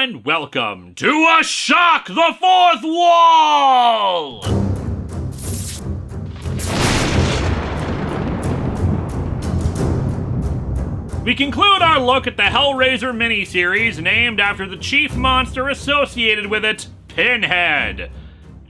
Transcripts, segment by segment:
and welcome to Ashock the Fourth Wall! We conclude our look at the Hellraiser miniseries named after the chief monster associated with it, Pinhead.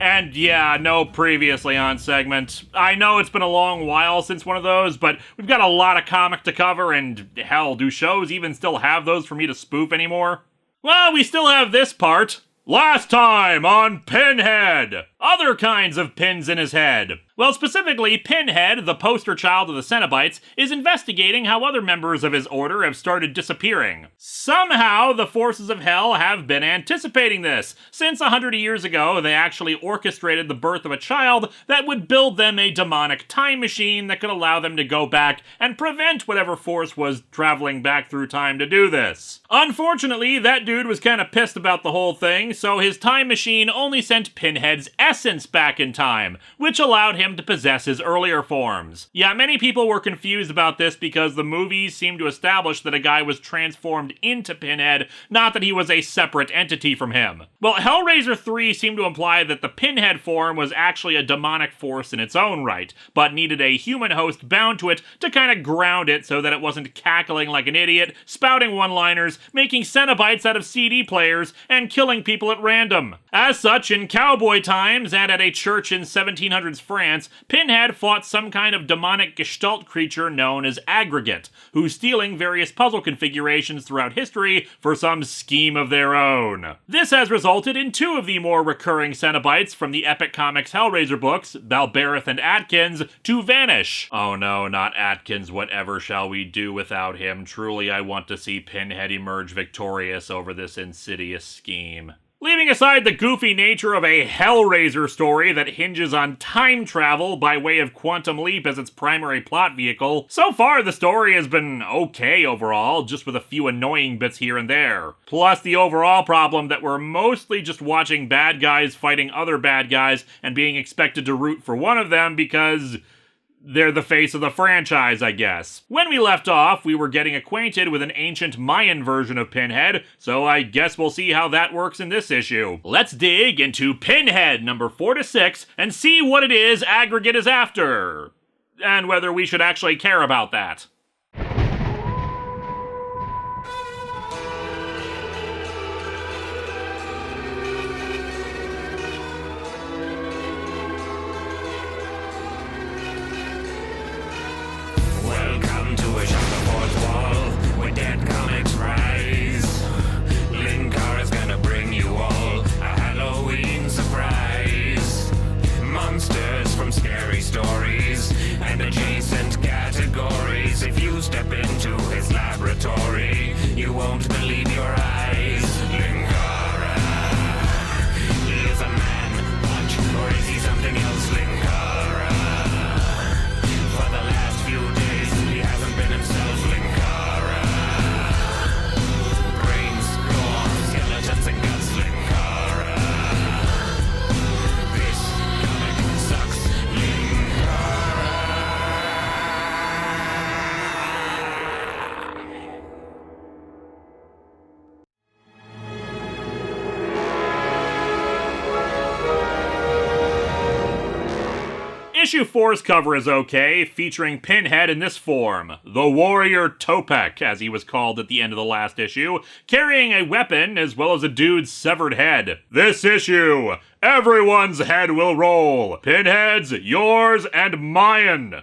And yeah, no previously on segment. I know it's been a long while since one of those, but we've got a lot of comic to cover, and hell, do shows even still have those for me to spoof anymore? Well, we still have this part. Last time on Pinhead! Other kinds of pins in his head. Well, specifically, Pinhead, the poster child of the Cenobites, is investigating how other members of his order have started disappearing. Somehow, the forces of hell have been anticipating this, since 100 years ago they actually orchestrated the birth of a child that would build them a demonic time machine that could allow them to go back and prevent whatever force was traveling back through time to do this. Unfortunately, that dude was kinda pissed about the whole thing, so his time machine only sent Pinhead's essence back in time, which allowed him to possess his earlier forms. Yeah, many people were confused about this because the movies seemed to establish that a guy was transformed into Pinhead, not that he was a separate entity from him. Well, Hellraiser 3 seemed to imply that the Pinhead form was actually a demonic force in its own right, but needed a human host bound to it to kinda ground it so that it wasn't cackling like an idiot, spouting one-liners, making Cenobites out of CD players, and killing people at random. As such, in cowboy times and at a church in 1700s France, Pinhead fought some kind of demonic gestalt creature known as Aggregate, who's stealing various puzzle configurations throughout history for some scheme of their own. This has resulted in two of the more recurring Cenobites from the Epic Comics Hellraiser books, Balberith and Atkins, to vanish. Oh no, not Atkins, whatever shall we do without him? Truly I want to see Pinhead emerge victorious over this insidious scheme. Leaving aside the goofy nature of a Hellraiser story that hinges on time travel by way of Quantum Leap as its primary plot vehicle, so far the story has been okay overall, just with a few annoying bits here and there. Plus the overall problem that we're mostly just watching bad guys fighting other bad guys and being expected to root for one of them because they're the face of the franchise, I guess. When we left off, we were getting acquainted with an ancient Mayan version of Pinhead, so I guess we'll see how that works in this issue. Let's dig into Pinhead number 4 to 6 and see what it is Aggregate is after, and whether we should actually care about that. Welcome to Ashock the Fourth Wall, where dead comics rise. Linkara's gonna bring you all a Halloween surprise. Monsters from scary stories and adjacent categories. If you step into his laboratory, you won't believe your eyes. Linkara, is a man punch, or is he something else? Linkara, for the last few days he hasn't been himself. Linkara, brains, gore, skeletons and guts. Linkara, this comic sucks. Linkara. Issue 4's cover is okay, featuring Pinhead in this form, the Warrior Topek, as he was called at the end of the last issue, carrying a weapon as well as a dude's severed head. This issue, everyone's head will roll. Pinhead's, yours, and Mayan.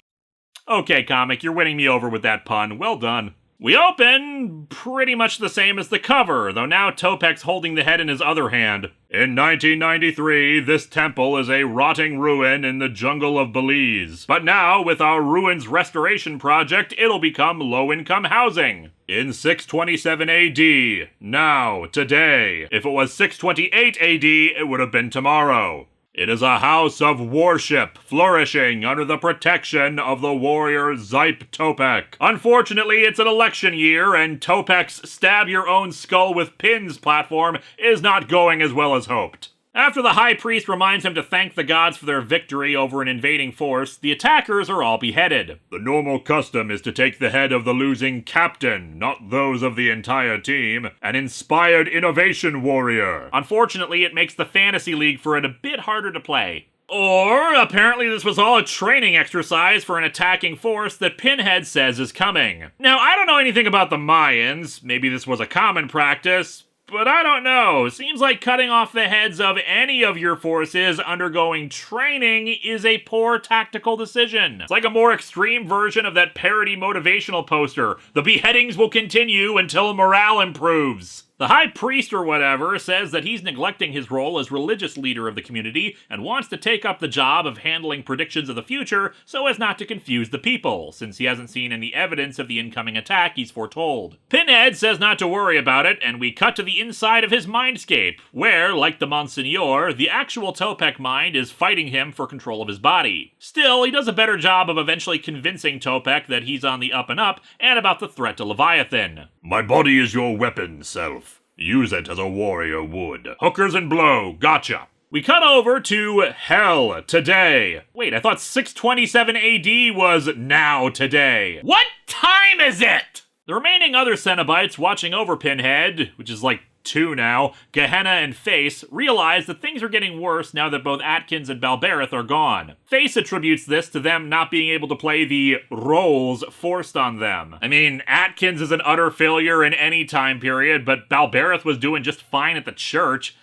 Okay, comic, you're winning me over with that pun. Well done. We open pretty much the same as the cover, though now Topek's holding the head in his other hand. In 1993, this temple is a rotting ruin in the jungle of Belize. But now, with our ruins restoration project, it'll become low-income housing. In 627 AD, now, today. If it was 628 AD, it would have been tomorrow. It is a house of worship, flourishing under the protection of the warrior Zype Topek. Unfortunately, it's an election year, and Topek's Stab Your Own Skull with Pins platform is not going as well as hoped. After the High Priest reminds him to thank the gods for their victory over an invading force, the attackers are all beheaded. The normal custom is to take the head of the losing captain, not those of the entire team, an inspired innovation warrior. Unfortunately, it makes the Fantasy League for it a bit harder to play. Or, apparently this was all a training exercise for an attacking force that Pinhead says is coming. Now, I don't know anything about the Mayans, maybe this was a common practice, but I don't know. Seems like cutting off the heads of any of your forces undergoing training is a poor tactical decision. It's like a more extreme version of that parody motivational poster. The beheadings will continue until morale improves. The High Priest or whatever says that he's neglecting his role as religious leader of the community and wants to take up the job of handling predictions of the future so as not to confuse the people, since he hasn't seen any evidence of the incoming attack he's foretold. Pinhead says not to worry about it, and we cut to the inside of his mindscape, where, like the Monsignor, the actual Topek mind is fighting him for control of his body. Still, he does a better job of eventually convincing Topek that he's on the up and up, and about the threat to Leviathan. My body is your weapon, Self. Use it as a warrior would. Hookers and blow, gotcha. We cut over to Hell today. Wait, I thought 627 AD was now today. What time is it? The remaining other Cenobites watching over Pinhead, which is like 2 now, Gehenna and Face, realize that things are getting worse now that both Atkins and Balberith are gone. Face attributes this to them not being able to play the roles forced on them. I mean, Atkins is an utter failure in any time period, but Balberith was doing just fine at the church.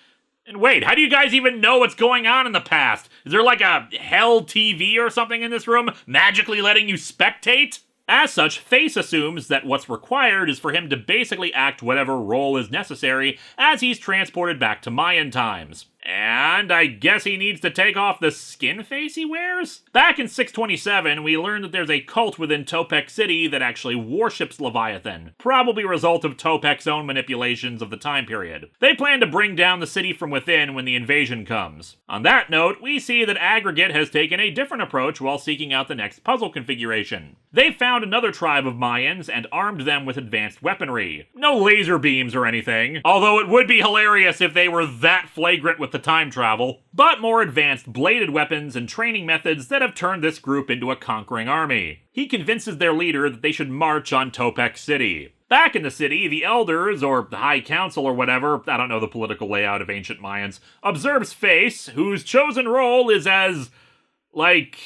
And wait, how do you guys even know what's going on in the past? Is there like a Hell TV or something in this room, magically letting you spectate? As such, Face assumes that what's required is for him to basically act whatever role is necessary as he's transported back to Mayan times. And I guess he needs to take off the skin face he wears? Back in 627, we learn that there's a cult within Topek City that actually worships Leviathan, probably a result of Topek's own manipulations of the time period. They plan to bring down the city from within when the invasion comes. On that note, we see that Aggregate has taken a different approach while seeking out the next puzzle configuration. They found another tribe of Mayans and armed them with advanced weaponry. No laser beams or anything, although it would be hilarious if they were that flagrant with the time travel, but more advanced bladed weapons and training methods that have turned this group into a conquering army. He convinces their leader that they should march on Topek City. Back in the city, the elders, or the High Council or whatever, I don't know the political layout of ancient Mayans, observes Face, whose chosen role is as, like,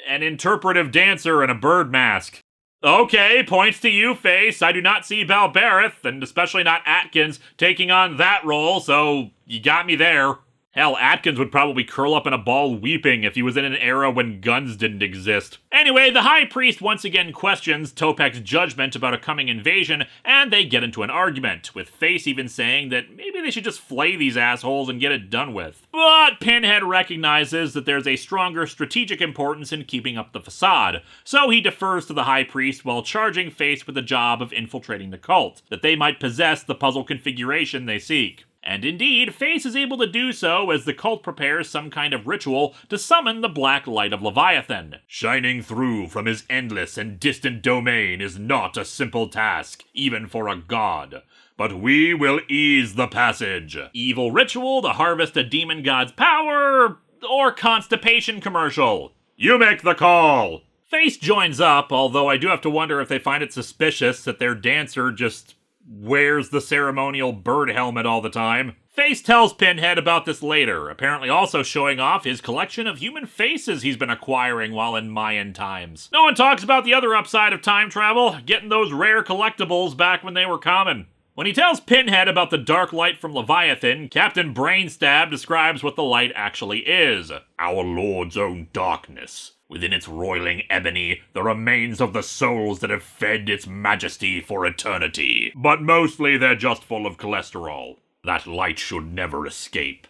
an interpretive dancer in a bird mask. Okay, points to you, Face. I do not see Balberith, and especially not Atkins, taking on that role, so you got me there. Hell, Atkins would probably curl up in a ball weeping if he was in an era when guns didn't exist. Anyway, the High Priest once again questions Topek's judgment about a coming invasion, and they get into an argument, with Face even saying that maybe they should just flay these assholes and get it done with. But Pinhead recognizes that there's a stronger strategic importance in keeping up the facade, so he defers to the High Priest while charging Face with the job of infiltrating the cult, that they might possess the puzzle configuration they seek. And indeed, Face is able to do so as the cult prepares some kind of ritual to summon the black light of Leviathan. Shining through from his endless and distant domain is not a simple task, even for a god. But we will ease the passage. Evil ritual to harvest a demon god's power, or constipation commercial? You make the call! Face joins up, although I do have to wonder if they find it suspicious that their dancer just wears the ceremonial bird helmet all the time. Face tells Pinhead about this later, apparently also showing off his collection of human faces he's been acquiring while in Mayan times. No one talks about the other upside of time travel, getting those rare collectibles back when they were common. When he tells Pinhead about the dark light from Leviathan, Captain Brainstab describes what the light actually is. Our Lord's own darkness. Within its roiling ebony, the remains of the souls that have fed its majesty for eternity. But mostly they're just full of cholesterol. That light should never escape.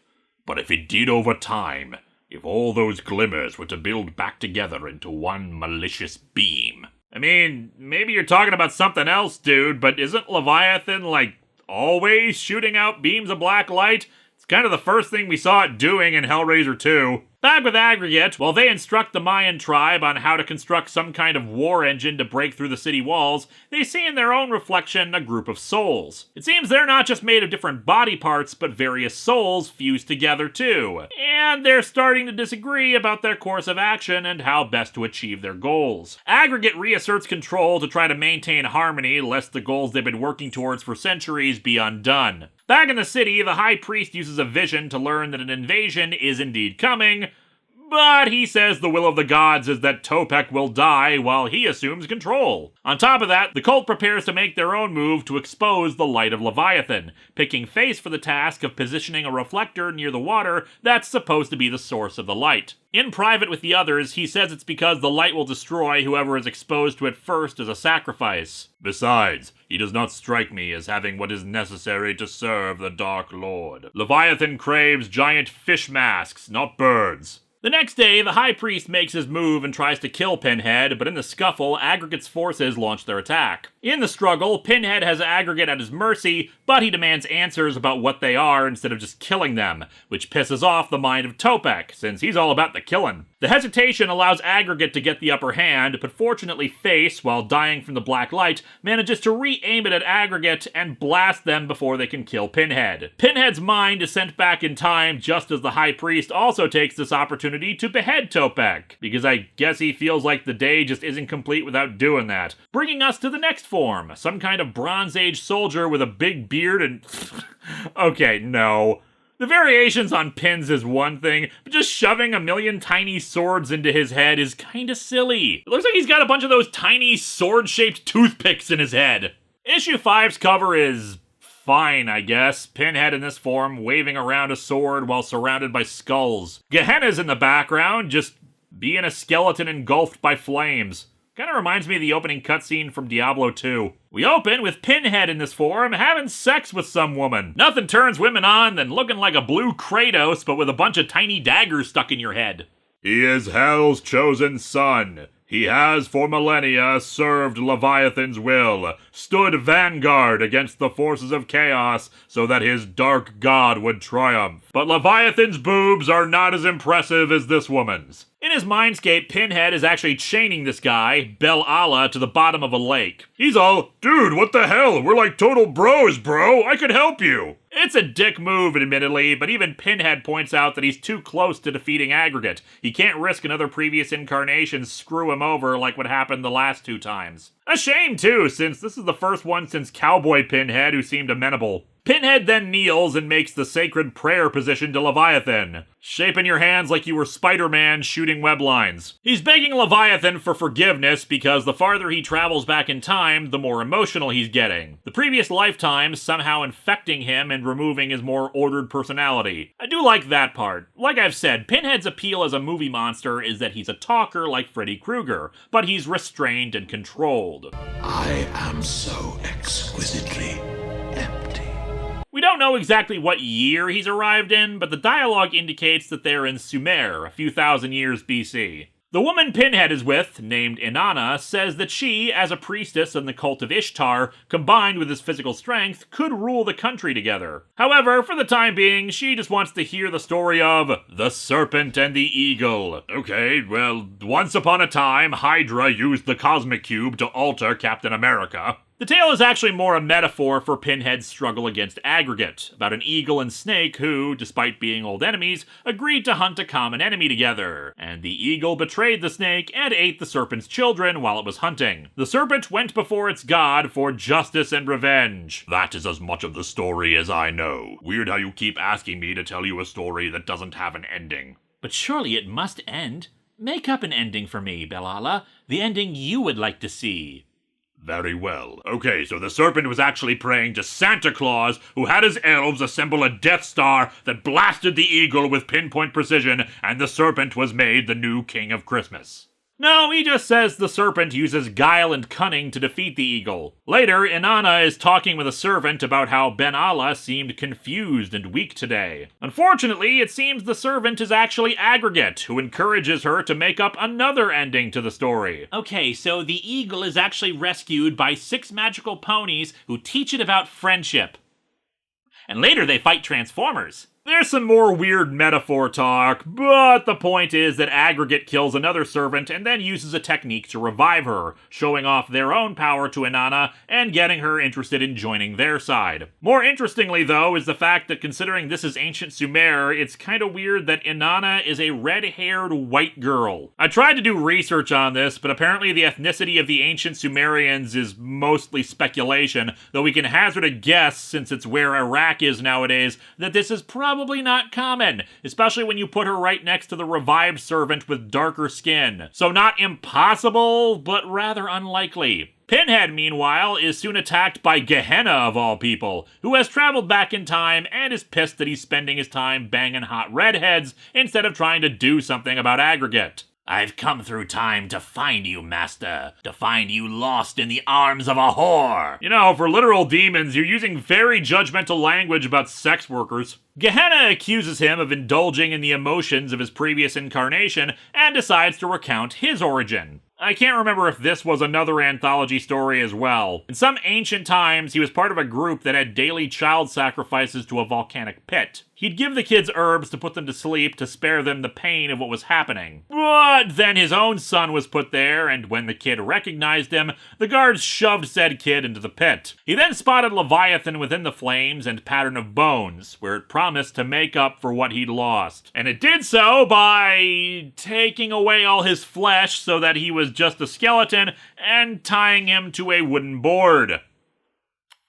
But if it did over time, if all those glimmers were to build back together into one malicious beam. I mean, maybe you're talking about something else, dude, but isn't Leviathan, like, always shooting out beams of black light? It's kind of the first thing we saw it doing in Hellraiser 2. Back with Aggregate, while they instruct the Mayan tribe on how to construct some kind of war engine to break through the city walls, they see in their own reflection a group of souls. It seems they're not just made of different body parts, but various souls fused together too. And they're starting to disagree about their course of action and how best to achieve their goals. Aggregate reasserts control to try to maintain harmony, lest the goals they've been working towards for centuries be undone. Back in the city, the High Priest uses a vision to learn that an invasion is indeed coming, but he says the will of the gods is that Topek will die while he assumes control. On top of that, the cult prepares to make their own move to expose the light of Leviathan, picking Face for the task of positioning a reflector near the water that's supposed to be the source of the light. In private with the others, he says it's because the light will destroy whoever is exposed to it first as a sacrifice. Besides, he does not strike me as having what is necessary to serve the Dark Lord. Leviathan craves giant fish masks, not birds. The next day, the High Priest makes his move and tries to kill Pinhead, but in the scuffle, Aggregate's forces launch their attack. In the struggle, Pinhead has Aggregate at his mercy, but he demands answers about what they are instead of just killing them, which pisses off the mind of Topek, since he's all about the killing. The hesitation allows Aggregate to get the upper hand, but fortunately Face, while dying from the black light, manages to re-aim it at Aggregate and blast them before they can kill Pinhead. Pinhead's mind is sent back in time just as the High Priest also takes this opportunity to behead Topek, because I guess he feels like the day just isn't complete without doing that. Bringing us to the next form, some kind of Bronze Age soldier with a big beard and... okay, no. The variations on Pins is one thing, but just shoving a million tiny swords into his head is kinda silly. It looks like he's got a bunch of those tiny sword-shaped toothpicks in his head. Issue 5's cover is fine, I guess. Pinhead in this form, waving around a sword while surrounded by skulls. Gehenna's in the background, just being a skeleton engulfed by flames. Kinda reminds me of the opening cutscene from Diablo 2. We open with Pinhead in this form having sex with some woman. Nothing turns women on than looking like a blue Kratos, but with a bunch of tiny daggers stuck in your head. He is Hell's chosen son. He has for millennia served Leviathan's will, stood vanguard against the forces of chaos so that his dark god would triumph. But Leviathan's boobs are not as impressive as this woman's. In his mindscape, Pinhead is actually chaining this guy, Bel-Allah, to the bottom of a lake. He's all, dude, what the hell? We're like total bros, bro. I could help you. It's a dick move, admittedly, but even Pinhead points out that he's too close to defeating Aggregate. He can't risk another previous incarnation screw him over like what happened the last 2 times. A shame, too, since this is the first one since Cowboy Pinhead who seemed amenable. Pinhead then kneels and makes the sacred prayer position to Leviathan, shaping your hands like you were Spider-Man shooting web lines. He's begging Leviathan for forgiveness because the farther he travels back in time, the more emotional he's getting. The previous lifetimes somehow infecting him and removing his more ordered personality. I do like that part. Like I've said, Pinhead's appeal as a movie monster is that he's a talker like Freddy Krueger, but he's restrained and controlled. I am so exquisitely empty. We don't know exactly what year he's arrived in, but the dialogue indicates that they're in Sumer, a few thousand years BC. The woman Pinhead is with, named Inanna, says that she, as a priestess in the cult of Ishtar, combined with his physical strength, could rule the country together. However, for the time being, she just wants to hear the story of the Serpent and the Eagle. Okay, well, once upon a time, Hydra used the Cosmic Cube to alter Captain America. The tale is actually more a metaphor for Pinhead's struggle against Aggregate, about an eagle and snake who, despite being old enemies, agreed to hunt a common enemy together. And the eagle betrayed the snake and ate the serpent's children while it was hunting. The serpent went before its god for justice and revenge. That is as much of the story as I know. Weird how you keep asking me to tell you a story that doesn't have an ending. But surely it must end. Make up an ending for me, Bel-Allah. The ending you would like to see. Very well. Okay, so the serpent was actually praying to Santa Claus, who had his elves assemble a Death Star that blasted the eagle with pinpoint precision, and the serpent was made the new king of Christmas. No, he just says the serpent uses guile and cunning to defeat the eagle. Later, Inanna is talking with a servant about how Ben-Allah seemed confused and weak today. Unfortunately, it seems the servant is actually Aggregate, who encourages her to make up another ending to the story. Okay, so the eagle is actually rescued by 6 magical ponies who teach it about friendship. And later they fight Transformers. There's some more weird metaphor talk, but the point is that Aggregate kills another servant and then uses a technique to revive her, showing off their own power to Inanna and getting her interested in joining their side. More interestingly, though, is the fact that considering this is ancient Sumer, it's kinda weird that Inanna is a red-haired white girl. I tried to do research on this, but apparently the ethnicity of the ancient Sumerians is mostly speculation, though we can hazard a guess, since it's where Iraq is nowadays, that this is probably not common, especially when you put her right next to the revived servant with darker skin. So not impossible, but rather unlikely. Pinhead, meanwhile, is soon attacked by Gehenna of all people, who has traveled back in time and is pissed that he's spending his time banging hot redheads instead of trying to do something about Aggregate. I've come through time to find you, Master. To find you lost in the arms of a whore. You know, for literal demons, you're using very judgmental language about sex workers. Gehenna accuses him of indulging in the emotions of his previous incarnation and decides to recount his origin. I can't remember if this was another anthology story as well. In some ancient times, he was part of a group that had daily child sacrifices to a volcanic pit. He'd give the kids herbs to put them to sleep to spare them the pain of what was happening. But then his own son was put there, and when the kid recognized him, the guards shoved said kid into the pit. He then spotted Leviathan within the flames and Pattern of Bones, where it promised to make up for what he'd lost. And it did so by taking away all his flesh so that he was just a skeleton and tying him to a wooden board.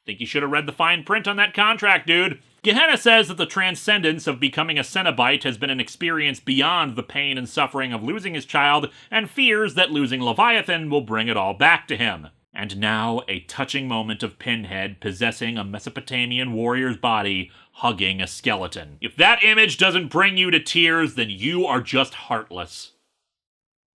Think you should have read the fine print on that contract, dude. Gehenna says that the transcendence of becoming a Cenobite has been an experience beyond the pain and suffering of losing his child, and fears that losing Leviathan will bring it all back to him. And now, a touching moment of Pinhead possessing a Mesopotamian warrior's body, hugging a skeleton. If that image doesn't bring you to tears, then you are just heartless.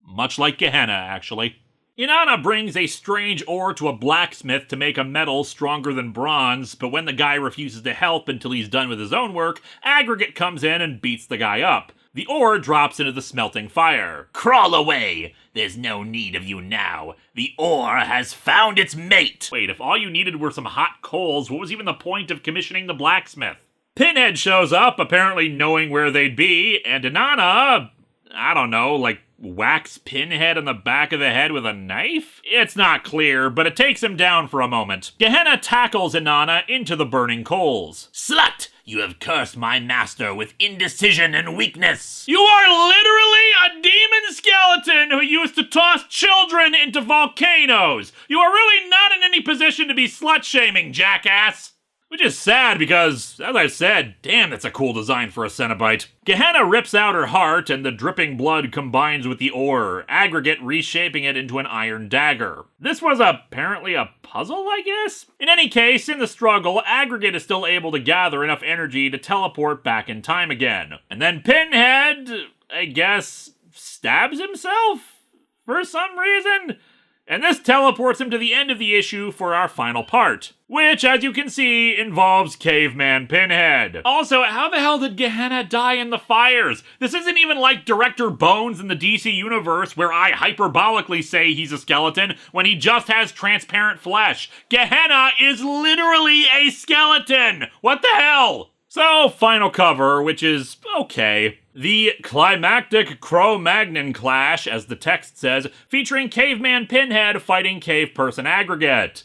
Much like Gehenna, actually. Inanna brings a strange ore to a blacksmith to make a metal stronger than bronze, but when the guy refuses to help until he's done with his own work, Aggregate comes in and beats the guy up. The ore drops into the smelting fire. Crawl away! There's no need of you now. The ore has found its mate! Wait, if all you needed were some hot coals, what was even the point of commissioning the blacksmith? Pinhead shows up, apparently knowing where they'd be, and Inanna, I don't know, like, whacks Pinhead on the back of the head with a knife? It's not clear, but it takes him down for a moment. Gehenna tackles Inanna into the burning coals. Slut! You have cursed my master with indecision and weakness! You are literally a demon skeleton who used to toss children into volcanoes! You are really not in any position to be slut-shaming, jackass! Which is sad because, as I've said, damn, that's a cool design for a Cenobite. Gehenna rips out her heart and the dripping blood combines with the ore, Aggregate reshaping it into an iron dagger. This was apparently a puzzle, I guess? In any case, in the struggle, Aggregate is still able to gather enough energy to teleport back in time again. And then Pinhead, I guess, stabs himself? For some reason? And this teleports him to the end of the issue for our final part, which, as you can see, involves Caveman Pinhead. Also, how the hell did Gehenna die in the fires? This isn't even like Director Bones in the DC universe, where I hyperbolically say he's a skeleton when he just has transparent flesh. Gehenna is literally a skeleton! What the hell? So, final cover, which is okay. The Climactic Cro-Magnon clash, as the text says, featuring Caveman Pinhead fighting Cave Person Aggregate.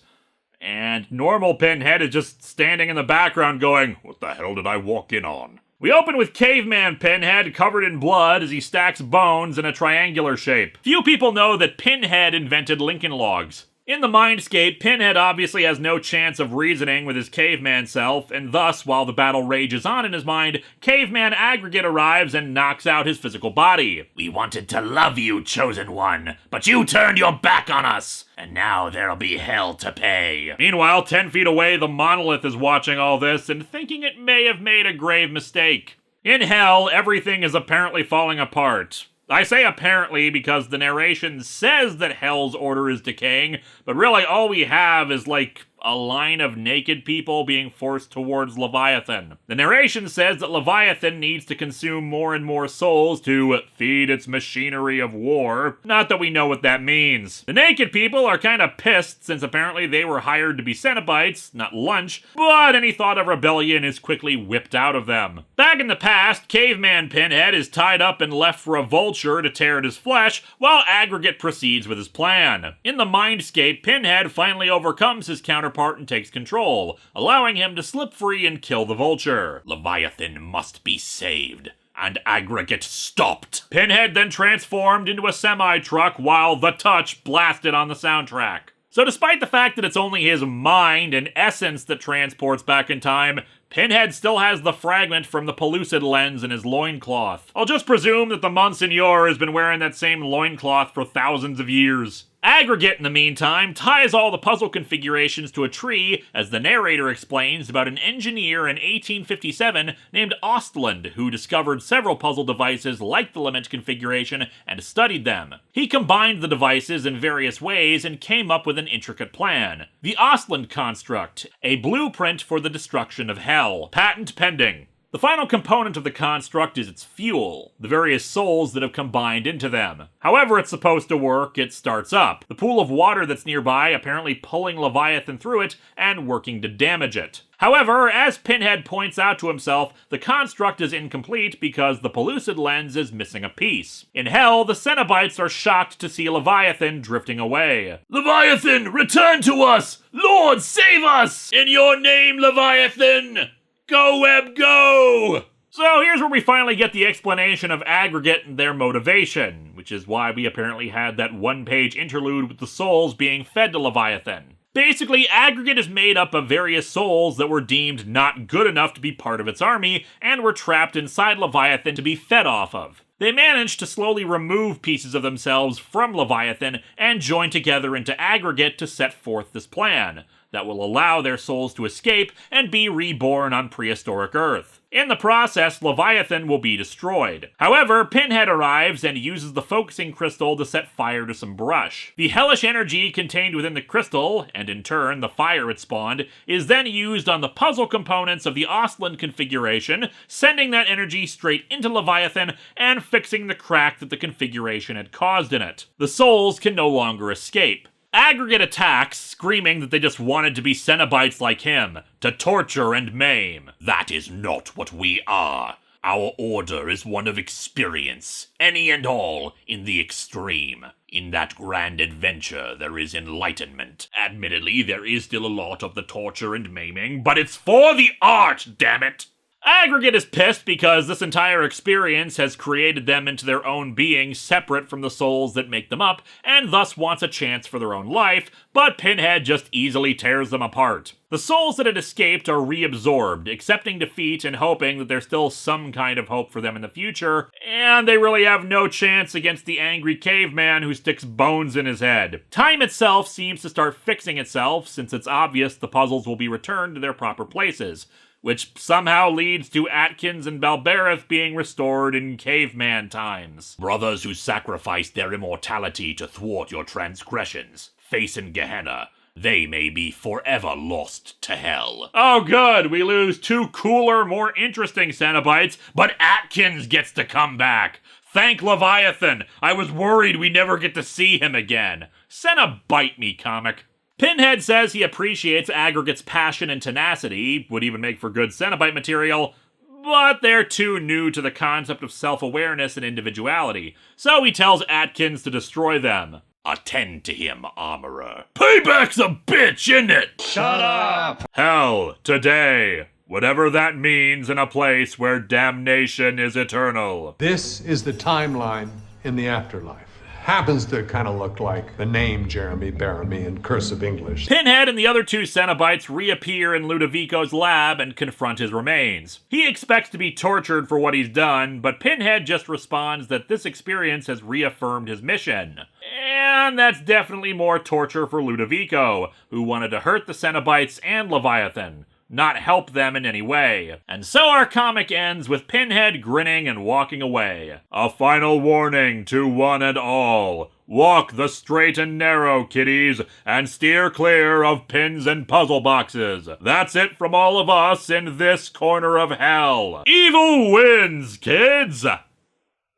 And normal Pinhead is just standing in the background going, what the hell did I walk in on? We open with Caveman Pinhead covered in blood as he stacks bones in a triangular shape. Few people know that Pinhead invented Lincoln Logs. In the Mindscape, Pinhead obviously has no chance of reasoning with his caveman self, and thus, while the battle rages on in his mind, Caveman Aggregate arrives and knocks out his physical body. We wanted to love you, Chosen One, but you turned your back on us, and now there'll be hell to pay. Meanwhile, 10 feet away, the Monolith is watching all this and thinking it may have made a grave mistake. In hell, everything is apparently falling apart. I say apparently because the narration says that Hell's order is decaying, but really all we have is like a line of naked people being forced towards Leviathan. The narration says that Leviathan needs to consume more and more souls to feed its machinery of war. Not that we know what that means. The naked people are kind of pissed since apparently they were hired to be Cenobites, not lunch, but any thought of rebellion is quickly whipped out of them. Back in the past, caveman Pinhead is tied up and left for a vulture to tear at his flesh, while Aggregate proceeds with his plan. In the Mindscape, Pinhead finally overcomes his counterpart and takes control, allowing him to slip free and kill the vulture. Leviathan must be saved, and Aggregate stopped. Pinhead then transformed into a semi-truck while The Touch blasted on the soundtrack. So despite the fact that it's only his mind and essence that transports back in time, Pinhead still has the fragment from the Pellucid lens in his loincloth. I'll just presume that the Monsignor has been wearing that same loincloth for thousands of years. Aggregate, in the meantime, ties all the puzzle configurations to a tree, as the narrator explains about an engineer in 1857 named Ostland who discovered several puzzle devices like the Lament configuration and studied them. He combined the devices in various ways and came up with an intricate plan. The Ostland construct, a blueprint for the destruction of Hell. Patent pending. The final component of the construct is its fuel, the various souls that have combined into them. However it's supposed to work, it starts up, the pool of water that's nearby apparently pulling Leviathan through it and working to damage it. However, as Pinhead points out to himself, the construct is incomplete because the Pellucid lens is missing a piece. In Hell, the Cenobites are shocked to see Leviathan drifting away. Leviathan, return to us! Lord, save us! In your name, Leviathan! Go, Web, go! So here's where we finally get the explanation of Aggregate and their motivation, which is why we apparently had that one-page interlude with the souls being fed to Leviathan. Basically, Aggregate is made up of various souls that were deemed not good enough to be part of its army, and were trapped inside Leviathan to be fed off of. They managed to slowly remove pieces of themselves from Leviathan and join together into Aggregate to set forth this plan that will allow their souls to escape and be reborn on prehistoric Earth. In the process, Leviathan will be destroyed. However, Pinhead arrives and uses the focusing crystal to set fire to some brush. The hellish energy contained within the crystal, and in turn the fire it spawned, is then used on the puzzle components of the Ostland configuration, sending that energy straight into Leviathan and fixing the crack that the configuration had caused in it. The souls can no longer escape. Aggregate attacks, screaming that they just wanted to be Cenobites like him, to torture and maim. That is not what we are. Our order is one of experience, any and all, in the extreme. In that grand adventure, there is enlightenment. Admittedly, there is still a lot of the torture and maiming, but it's for the art, damn it! Aggregate is pissed because this entire experience has created them into their own being separate from the souls that make them up, and thus wants a chance for their own life, but Pinhead just easily tears them apart. The souls that had escaped are reabsorbed, accepting defeat and hoping that there's still some kind of hope for them in the future, and they really have no chance against the angry caveman who sticks bones in his head. Time itself seems to start fixing itself, since it's obvious the puzzles will be returned to their proper places, which somehow leads to Atkins and Balbereth being restored in caveman times. Brothers who sacrificed their immortality to thwart your transgressions, face in Gehenna. They may be forever lost to hell. Oh good, we lose two cooler, more interesting Cenobites, but Atkins gets to come back. Thank Leviathan, I was worried we never get to see him again. Cenobite me, comic. Pinhead says he appreciates Aggregate's passion and tenacity, would even make for good Cenobite material, but they're too new to the concept of self-awareness and individuality, so he tells Atkins to destroy them. Attend to him, armorer. Payback's a bitch, isn't it? Shut up! Hell, today. Whatever that means in a place where damnation is eternal. This is the timeline in the afterlife. Happens to kind of look like the name Jeremy Bearimy in cursive English. Pinhead and the other two Cenobites reappear in Ludovico's lab and confront his remains. He expects to be tortured for what he's done, but Pinhead just responds that this experience has reaffirmed his mission. And that's definitely more torture for Ludovico, who wanted to hurt the Cenobites and Leviathan. not help them in any way. And so our comic ends with Pinhead grinning and walking away. A final warning to one and all. Walk the straight and narrow, kiddies, and steer clear of pins and puzzle boxes. That's it from all of us in this corner of hell. Evil wins, kids!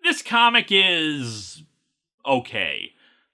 This comic is okay.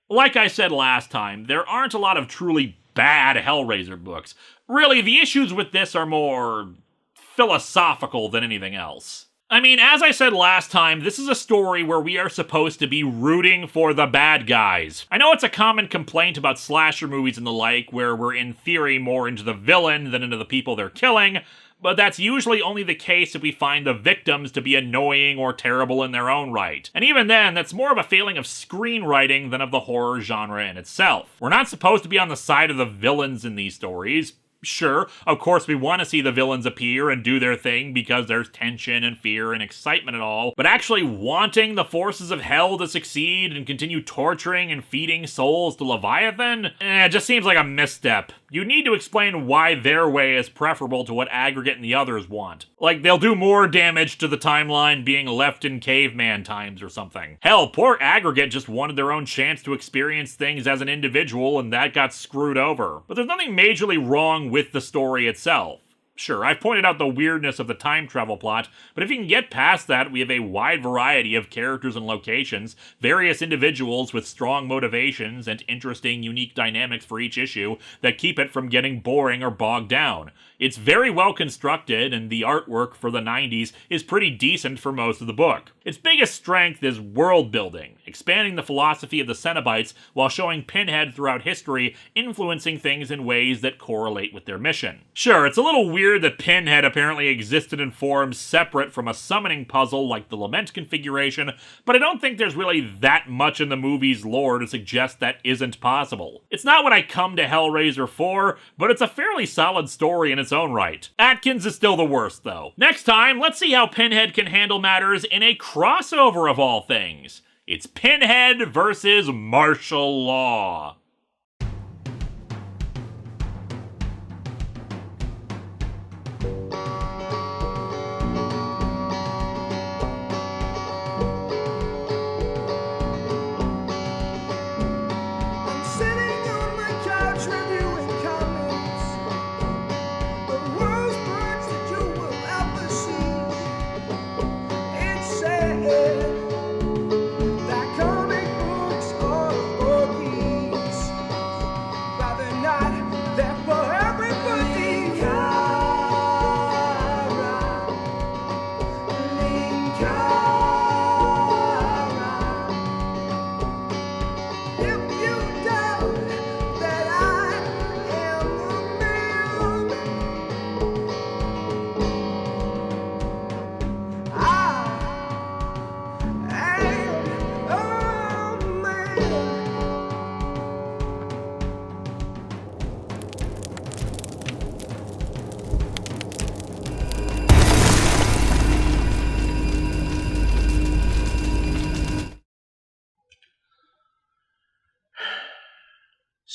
Like I said last time, there aren't a lot of truly bad Hellraiser books. Really, the issues with this are more philosophical than anything else. I mean, as I said last time, this is a story where we are supposed to be rooting for the bad guys. I know it's a common complaint about slasher movies and the like, where we're in theory more into the villain than into the people they're killing, but that's usually only the case if we find the victims to be annoying or terrible in their own right. And even then, that's more of a failing of screenwriting than of the horror genre in itself. We're not supposed to be on the side of the villains in these stories. Sure, of course we want to see the villains appear and do their thing because there's tension and fear and excitement and all, but actually wanting the forces of hell to succeed and continue torturing and feeding souls to Leviathan? It just seems like a misstep. You need to explain why their way is preferable to what Aggregate and the others want. Like, they'll do more damage to the timeline being left in caveman times or something. Hell, poor Aggregate just wanted their own chance to experience things as an individual, and that got screwed over. But there's nothing majorly wrong with the story itself. Sure, I've pointed out the weirdness of the time travel plot, but if you can get past that, we have a wide variety of characters and locations, various individuals with strong motivations, and interesting, unique dynamics for each issue that keep it from getting boring or bogged down. It's very well constructed, and the artwork for the 90s is pretty decent for most of the book. Its biggest strength is world building, expanding the philosophy of the Cenobites while showing Pinhead throughout history influencing things in ways that correlate with their mission. Sure, it's a little weird that Pinhead apparently existed in forms separate from a summoning puzzle like the Lament configuration, but I don't think there's really that much in the movie's lore to suggest that isn't possible. It's not what I come to Hellraiser for, but it's a fairly solid story in its own right. Atkins is still the worst, though. Next time, let's see how Pinhead can handle matters in a crossover of all things. It's Pinhead versus martial law.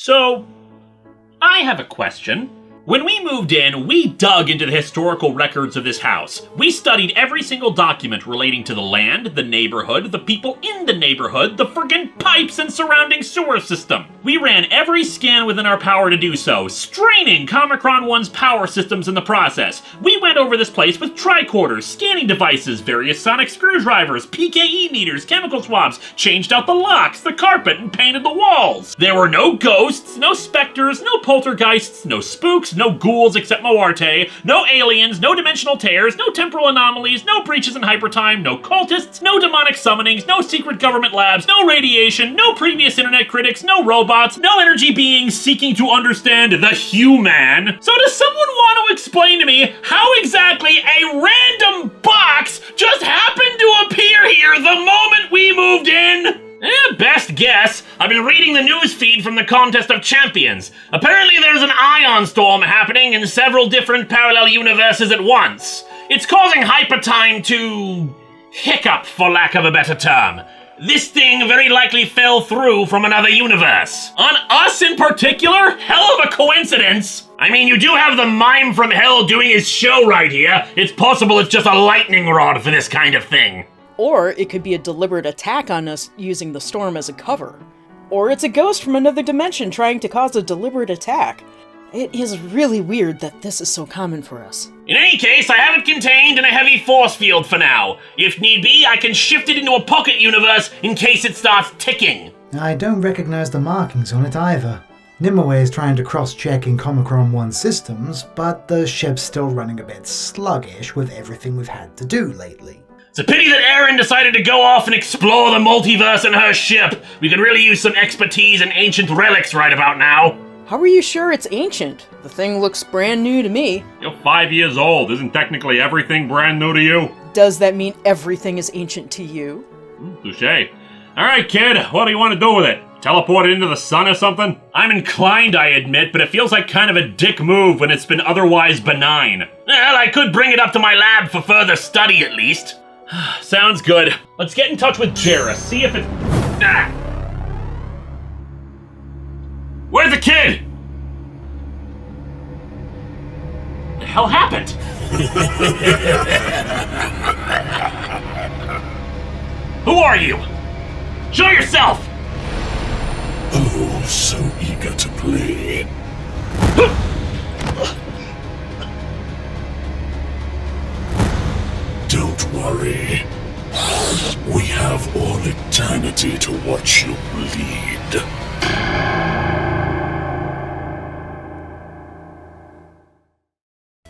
So, I have a question. When we moved in, we dug into the historical records of this house. We studied every single document relating to the land, the neighborhood, the people in the neighborhood, the friggin' pipes and surrounding sewer system. We ran every scan within our power to do so, straining Comicron 1's power systems in the process. We went over this place with tricorders, scanning devices, various sonic screwdrivers, PKE meters, chemical swabs, changed out the locks, the carpet, and painted the walls. There were no ghosts, no specters, no poltergeists, no spooks, no ghouls except Moarte, no aliens, no dimensional tears, no temporal anomalies, no breaches in hypertime, no cultists, no demonic summonings, no secret government labs, no radiation, no previous internet critics, no robots, no energy beings seeking to understand the human. So does someone want to explain to me how exactly a random box just happened to appear here the moment we moved in? Best guess. I've been reading the news feed from the Contest of Champions. Apparently there's an ion storm happening in several different parallel universes at once. It's causing hypertime to hiccup, for lack of a better term. This thing very likely fell through from another universe. On us in particular? Hell of a coincidence. I mean, you do have the mime from hell doing his show right here. It's possible it's just a lightning rod for this kind of thing. Or it could be a deliberate attack on us using the storm as a cover. Or it's a ghost from another dimension trying to cause a deliberate attack. It is really weird that this is so common for us. In any case, I have it contained in a heavy force field for now. If need be, I can shift it into a pocket universe in case it starts ticking. I don't recognize the markings on it either. Nimue is trying to cross-check in Comicron 1 systems, but the ship's still running a bit sluggish with everything we've had to do lately. It's a pity that Erin decided to go off and explore the multiverse in her ship. We could really use some expertise in ancient relics right about now. How are you sure it's ancient? The thing looks brand new to me. You're 5 years old. Isn't technically everything brand new to you? Does that mean everything is ancient to you? Touché. Alright, kid, what do you want to do with it? Teleport it into the sun or something? I'm inclined, I admit, but it feels like kind of a dick move when it's been otherwise benign. Well, I could bring it up to my lab for further study at least. Sounds good. Let's get in touch with Jarrah, see if it's... Ah! Where's the kid? What the hell happened? Who are you? Show yourself! Oh, so eager to play. Don't worry. We have all eternity to watch you bleed.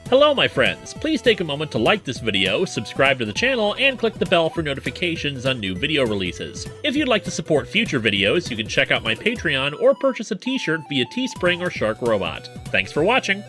Hello, my friends. Please take a moment to like this video, subscribe to the channel, and click the bell for notifications on new video releases. If you'd like to support future videos, you can check out my Patreon or purchase a t-shirt via Teespring or Shark Robot. Thanks for watching!